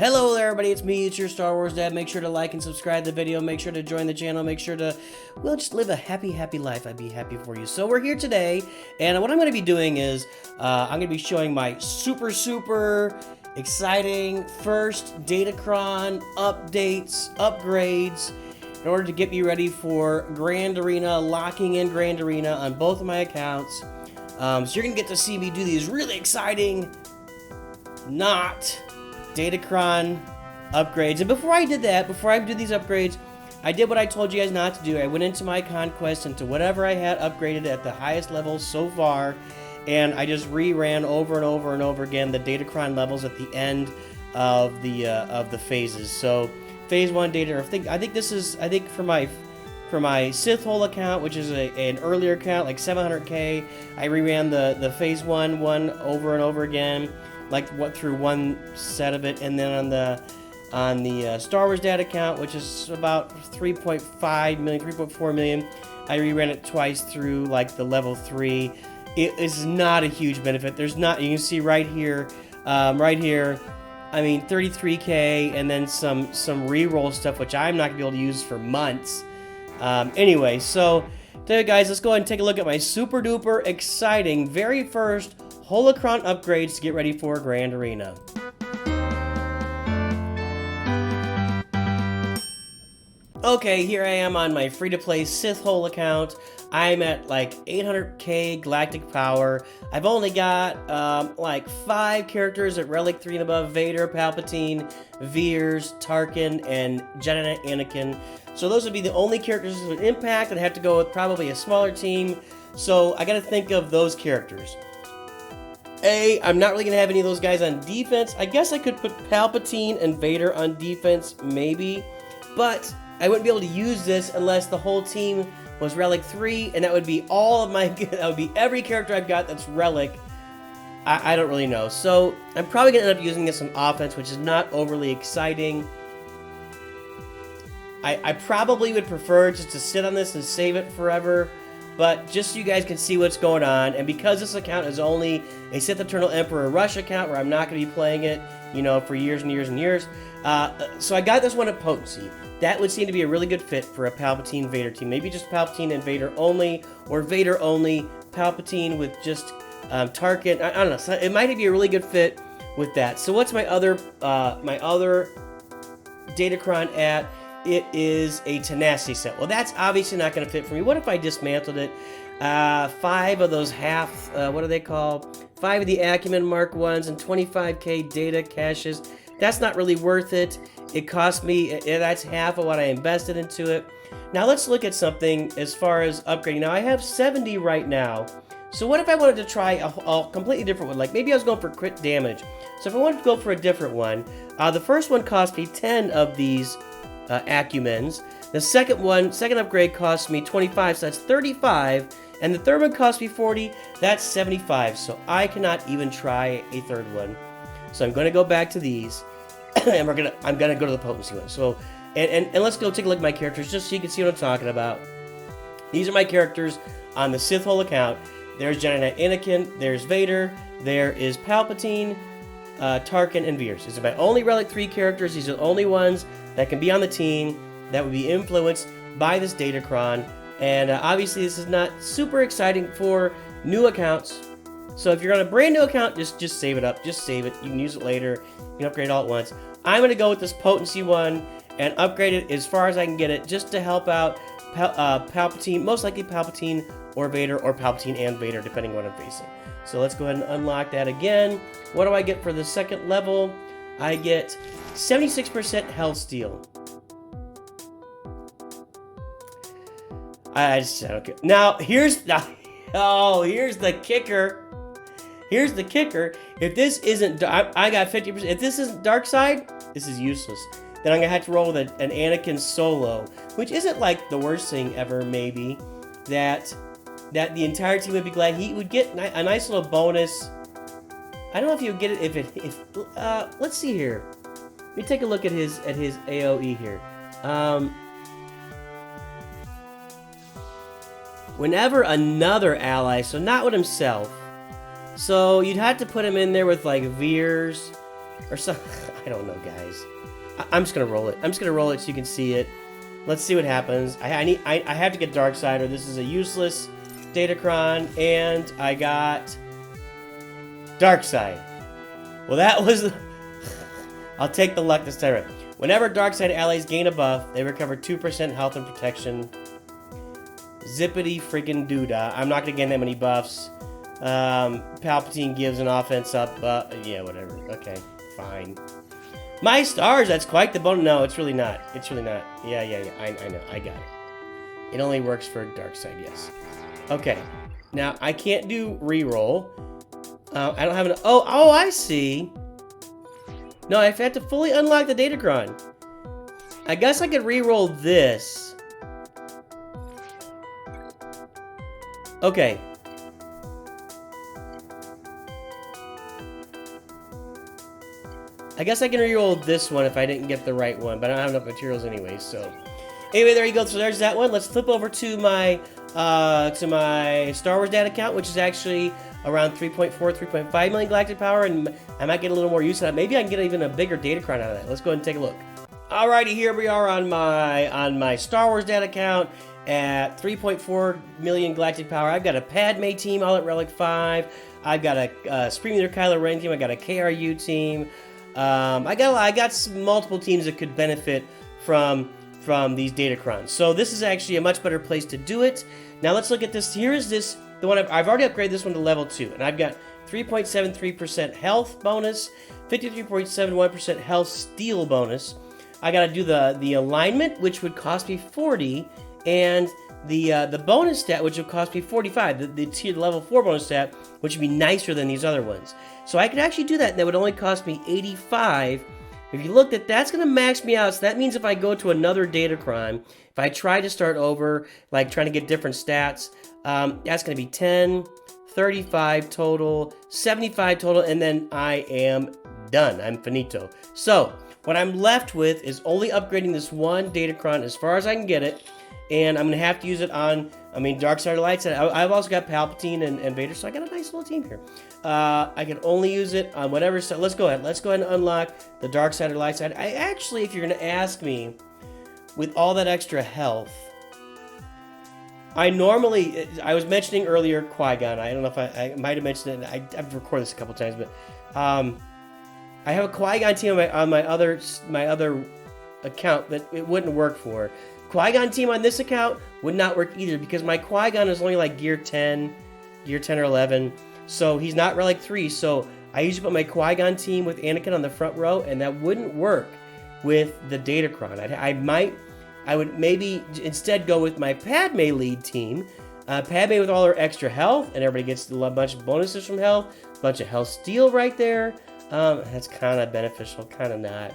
Hello there everybody, it's me, it's your Star Wars Dad. Make sure to like and subscribe the video, make sure to join the channel, make sure to, well, just live a happy life. I'd be happy for you. So we're here today, and what I'm going to be doing is, I'm going to be showing my super exciting first Datacron upgrades, in order to get me ready for Grand Arena, locking in Grand Arena on both of my accounts. So you're going to get to see me do these really exciting, not Datacron upgrades. And before I did these upgrades, I did what I told you guys not to do. I went into my conquest, into whatever I had upgraded at the highest level so far, and I just reran over and over again the Datacron levels at the end of the phases. So phase 1 data, I think for my Sith Hole account, which is an earlier account, like 700k, I reran the phase 1 over and over again, like through one set of it. And then on the Star Wars Dad account, which is about 3.5 million, 3.4 million, I reran it twice through like the level 3. It is not a huge benefit. There's not, you can see right here, I mean 33k, and then some reroll stuff, which I'm not gonna be able to use for months. Anyway, so today guys, let's go ahead and take a look at my super duper exciting very first Holocron upgrades to get ready for Grand Arena. Okay, here I am on my free-to-play Sith Hole account. I'm at like 800k galactic power. I've only got like 5 characters at Relic 3 and above: Vader, Palpatine, Veers, Tarkin, and Jedi Knight Anakin. So those would be the only characters with impact. I'd have to go with probably a smaller team. So I gotta think of those characters. I'm not really going to have any of those guys on defense. I guess I could put Palpatine and Vader on defense, maybe. But I wouldn't be able to use this unless the whole team was Relic 3, and that would be all of my... that would be every character I've got that's Relic. I don't really know. So I'm probably going to end up using this on offense, which is not overly exciting. I probably would prefer just to sit on this and save it forever. But just so you guys can see what's going on, and because this account is only a Sith Eternal Emperor Rush account where I'm not going to be playing it, you know, for years and years and years, so I got this one at Potency. That would seem to be a really good fit for a Palpatine Vader team. Maybe just Palpatine and Vader only, or Vader only, Palpatine with just Tarkin. I don't know. So it might be a really good fit with that. So what's my other Datacron at? It is a Tenacity set. Well, that's obviously not going to fit for me. What if I dismantled it? 5 of those what are they called? 5 of the Acumen Mark 1s and 25k data caches. That's not really worth it. It cost me, that's half of what I invested into it. Now let's look at something as far as upgrading. Now I have 70 right now. So what if I wanted to try a completely different one? Like maybe I was going for crit damage. So if I wanted to go for a different one, the first one cost me 10 of these Acumens. The second upgrade cost me 25, so that's 35, and the third one cost me 40, that's 75. So I cannot even try a third one. So I'm going to go back to these, and I'm gonna go to the potency one. So and let's go take a look at my characters just so you can see what I'm talking about. These are my characters on the Sith Hole account. There's Jedi Knight Anakin, there's Vader, there is Palpatine, Tarkin, and Veers. These are my only Relic 3 characters. These are the only ones that can be on the team that would be influenced by this Datacron. And obviously this is not super exciting for new accounts. So if you're on a brand new account, just save it up. Just save it. You can use it later. You can upgrade it all at once. I'm going to go with this Potency one and upgrade it as far as I can get it, just to help out Palpatine, most likely Palpatine or Vader, or Palpatine and Vader, depending on what I'm facing. So let's go ahead and unlock that again. What do I get for the second level? I get 76% health steal. I don't care. Now here's the kicker. Here's the kicker. If this isn't, I got 50%. If this isn't dark side, this is useless. Then I'm gonna have to roll with an Anakin solo, which isn't like the worst thing ever. Maybe that the entire team would be glad. He would get a nice little bonus. I don't know if he would get it if let's see here. Let me take a look at his AOE here. Whenever another ally, so not with himself. So you'd have to put him in there with like Veers Or some, I don't know, guys. I'm just gonna roll it. I'm just gonna roll it so you can see it. Let's see what happens. I have to get Darkseid, or this is a useless Datacron, and I got Darkseid. Well, that was... I'll take the luck this time around. Whenever Darkseid allies gain a buff, they recover 2% health and protection. Zippity friggin' doodah. I'm not gonna gain that many buffs. Palpatine gives an offense up. Yeah, whatever. Okay, fine. My stars, that's quite the bonus. No, it's really not. It's really not. Yeah. I know. I got it. It only works for Darkseid, yes. Okay. Now, I can't do reroll. I don't have an... Oh, I see. No, I've had to fully unlock the Datacron. I guess I could reroll this. Okay. I guess I can reroll this one if I didn't get the right one, but I don't have enough materials anyway, so... Anyway, there you go. So there's that one. Let's flip over to my Star Wars data count, which is actually around 3.4, 3.5 million galactic power, and I might get a little more use of that. Maybe I can get even a bigger Datacron out of that. Let's go ahead and take a look. Alrighty, here we are on my Star Wars data count at 3.4 million galactic power. I've got a Padme team all at Relic 5. I've got a Supreme Leader Kylo Ren team. I got a KRU team. I got multiple teams that could benefit from these Datacrons. So this is actually a much better place to do it. Now let's look at this. Here is this, the one I've already upgraded this one to level 2, and I've got 3.73% health bonus, 53.71% health steal bonus. I got to do the alignment, which would cost me 40, and the bonus stat, which would cost me 45. The level 4 bonus stat, which would be nicer than these other ones. So I could actually do that, and that would only cost me 85. If you looked at that's going to max me out. So that means if I go to another Datacron, if I try to start over, like trying to get different stats, that's going to be 10, 35 total, 75 total, and then I am done. I'm finito. So what I'm left with is only upgrading this one Datacron as far as I can get it, and I'm going to have to use it on, Darkseid or Lightside. I've also got Palpatine and Vader, so I got a nice little team here. I can only use it on whatever. So let's go ahead and unlock the Darkseid or Lightside. I actually, if you're going to ask me, with all that extra health, I was mentioning earlier Qui-Gon. I don't know if I might have mentioned it. I've recorded this a couple times, but I have a Qui-Gon team on my other account that it wouldn't work for. Qui-Gon team on this account would not work either because my Qui-Gon is only like gear 10 or 11. So he's not Relic 3, so I usually put my Qui-Gon team with Anakin on the front row, and that wouldn't work with the Datacron. I would maybe instead go with my Padme lead team. Padme with all her extra health, and everybody gets a bunch of bonuses from health, a bunch of health steal right there. That's kind of beneficial, kind of not.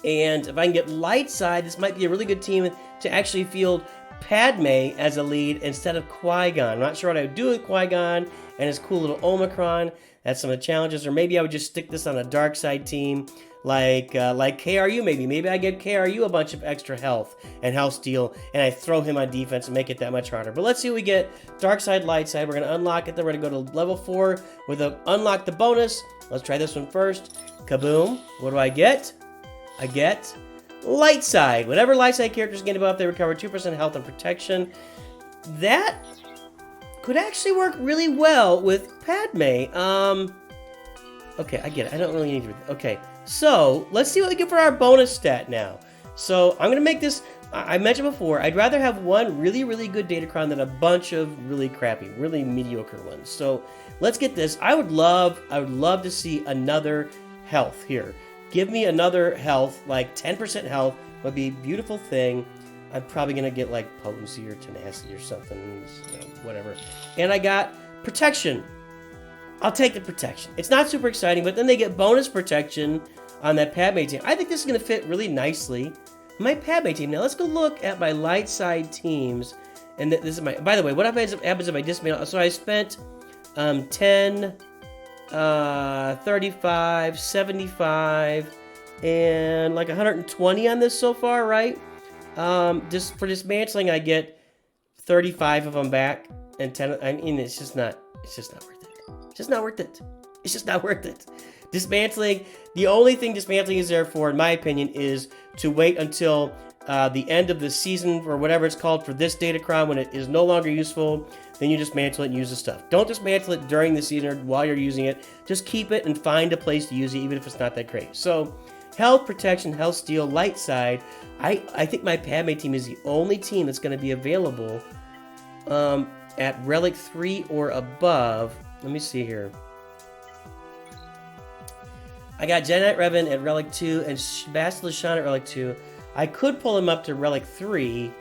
And if I can get Lightside, this might be a really good team to actually field Padme as a lead instead of Qui-Gon. I'm not sure what I would do with Qui-Gon and his cool little Omicron. That's some of the challenges. Or maybe I would just stick this on a Darkseid team like KRU maybe. Maybe I give KRU a bunch of extra health and health steal, and I throw him on defense and make it that much harder. But let's see what we get. Darkseid, Lightside. We're going to unlock it. Then we're going to go to level 4 with unlock the bonus. Let's try this one first. Kaboom. What do I get? I get Lightside. Whenever Lightside characters gain a buff, they recover 2% health and protection. That could actually work really well with Padme. Okay, I get it. I don't really need to... Okay, so let's see what we get for our bonus stat now. So I'm going to make this... I mentioned before, I'd rather have one really, really good Datacron than a bunch of really crappy, really mediocre ones. So let's get this. I would love to see another health here. Give me another health, like 10% health would be a beautiful thing. I'm probably going to get like potency or tenacity or something, whatever. And I got protection. I'll take the protection. It's not super exciting, but then they get bonus protection on that Padme team. I think this is going to fit really nicely. My Padme team. Now let's go look at my Lightside teams. And this is my, by the way, what happens if I dismantle? So I spent 10... 35, 75, and like 120 on this so far, right? Just for dismantling, I get 35 of them back, and 10. I mean, it's just not worth it. It's just not worth it. It's just not worth it. Dismantling, the only thing dismantling is there for, in my opinion, is to wait until the end of the season or whatever it's called for this Datacron when it is no longer useful. Then you dismantle it and use the stuff. Don't dismantle it during the season or while you're using it. Just keep it and find a place to use it, even if it's not that great. So, health, protection, health, steal, light side. I think my Padme team is the only team that's going to be available at Relic 3 or above. Let me see here. I got Jedi Knight Revan at Relic 2 and Bastila Shan at Relic 2. I could pull him up to Relic 3,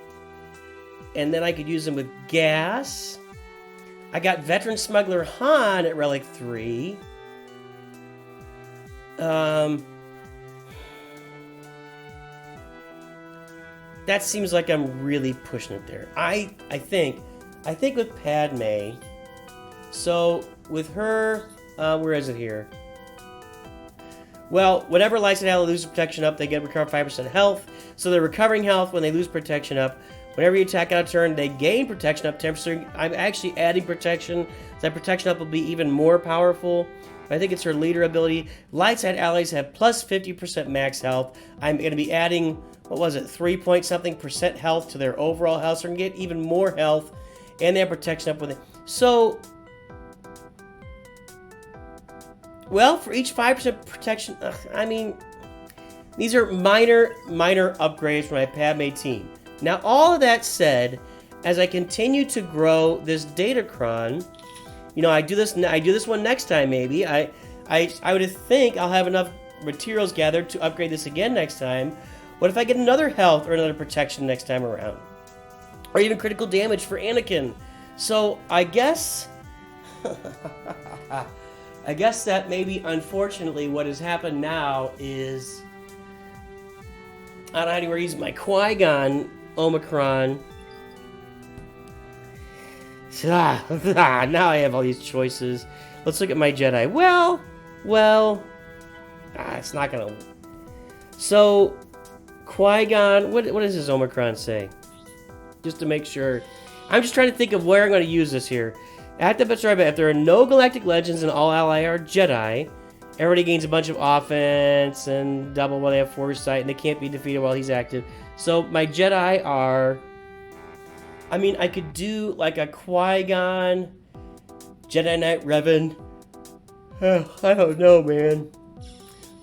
and then I could use him with gas. I got Veteran Smuggler Han at Relic 3. That seems like I'm really pushing it there. I think with Padme, so with her, where is it here? Well, whenever Light Side ally loses protection up, they get recover 5% health. So they're recovering health when they lose protection up. Whenever you attack on a turn, they gain protection up 10%. I'm actually adding protection. That protection up will be even more powerful. I think it's her leader ability. Light Side allies have plus 50% max health. I'm going to be adding, what was it, 3 point something percent health to their overall health. So they're going to get even more health. And they have protection up with it. So, well, for each 5% protection, I mean, these are minor upgrades for my Padme team. Now, all of that said, as I continue to grow this Datacron, you know, I do this one next time maybe. I would think I'll have enough materials gathered to upgrade this again next time. What if I get another health or another protection next time around? Or even critical damage for Anakin. So, I guess I guess that maybe, unfortunately, what has happened now is I don't know how to use my Qui-Gon Omicron. Now I have all these choices. Let's look at my Jedi. Well, it's not gonna. So, Qui-Gon, what does his Omicron say? Just to make sure. I'm just trying to think of where I'm going to use this here. At the Betrayal, if there are no Galactic Legends and all ally are Jedi, everybody gains a bunch of offense and double while they have foresight, and they can't be defeated while he's active. So my Jedi are... I mean, I could do like a Qui-Gon, Jedi Knight Revan. I don't know, man.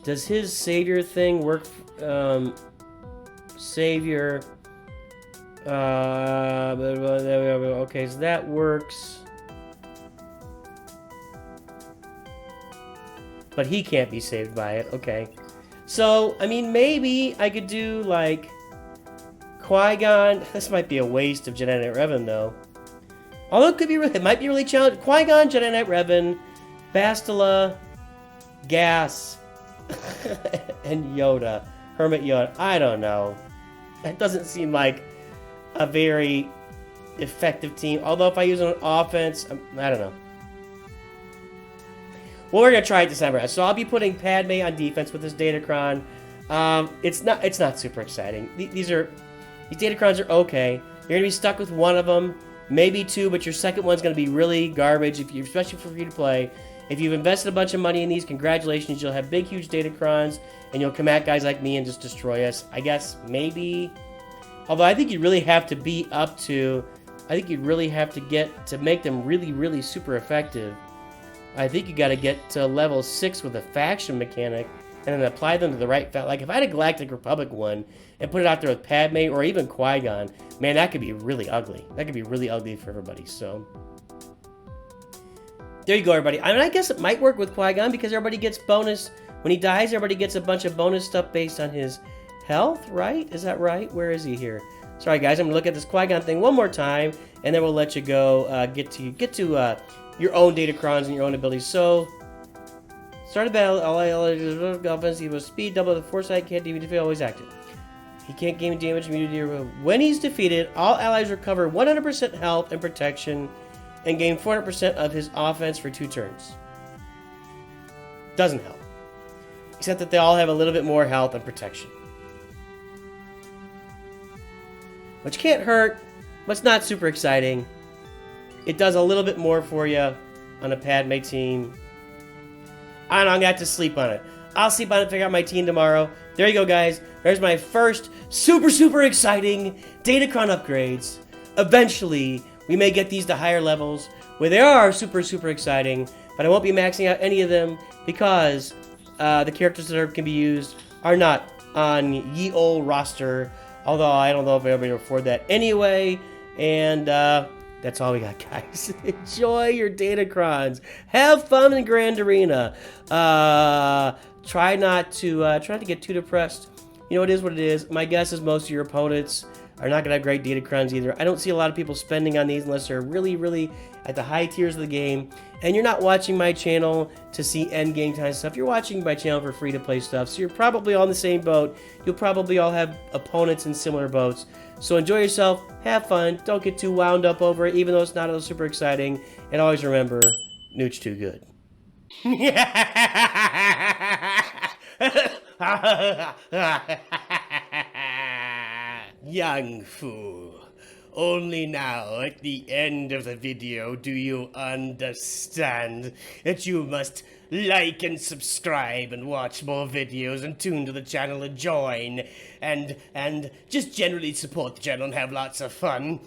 Does his Savior thing work? Savior... okay, so that works. But he can't be saved by it. Okay. So, I mean, maybe I could do, like, Qui-Gon. This might be a waste of Jedi Knight Revan, though. Although it might be really challenging. Qui-Gon, Jedi Knight Revan, Bastila, Gas, and Yoda. Hermit Yoda. I don't know. That doesn't seem like a very effective team. Although if I use it on offense, I don't know. Well, we're gonna try it December. So I'll be putting Padme on defense with this Datacron. It's not super exciting. These Datacrons are okay. You're gonna be stuck with one of them, maybe two, but your second one's gonna be really garbage. Especially for free to play. If you've invested a bunch of money in these, congratulations. You'll have big, huge Datacrons, and you'll come at guys like me and just destroy us. I guess maybe. Although I think you really have to be up to. I think you'd really have to get to make them really, really super effective. I think you got to get to level 6 with a faction mechanic and then apply them to the right faction. Like if I had a Galactic Republic one and put it out there with Padme or even Qui-Gon, man, that could be really ugly. That could be really ugly for everybody. So there you go, everybody. I mean, I guess it might work with Qui-Gon because everybody gets bonus. When he dies, everybody gets a bunch of bonus stuff based on his health, right? Is that right? Where is he here? Sorry, guys. I'm going to look at this Qui-Gon thing one more time, and then we'll let you go get to your own Datacrons and your own abilities. So, start a battle. All offense, he was speed, double the foresight, can't defeat, always active. He can't gain damage immunity. When he's defeated, all allies recover 100% health and protection and gain 400% of his offense for 2 turns. Doesn't help. Except that they all have a little bit more health and protection. Which can't hurt, but it's not super exciting. It does a little bit more for you on a Padme team. I'm gonna have to sleep on it. I'll sleep on it, figure out my team tomorrow. There you go, guys. There's my first super exciting Datacron upgrades. Eventually, we may get these to higher levels where they are super exciting, but I won't be maxing out any of them because the characters that can be used are not on ye old roster, although I don't know if I'll be able to afford that anyway. And that's all we got, guys. Enjoy your Datacrons. Have fun in Grand Arena. Try not to get too depressed. You know, it is what it is. My guess is most of your opponents are not going to have great Datacrons either. I don't see a lot of people spending on these unless they're really at the high tiers of the game. And you're not watching my channel to see end game kind of stuff. You're watching my channel for free to play stuff. So you're probably all in the same boat. You'll probably all have opponents in similar boats. So enjoy yourself. Have fun. Don't get too wound up over it, even though it's not super exciting. And always remember, Nooch too good. Young fool. Only now, at the end of the video, do you understand that you must like and subscribe and watch more videos and tune to the channel and join and just generally support the channel and have lots of fun.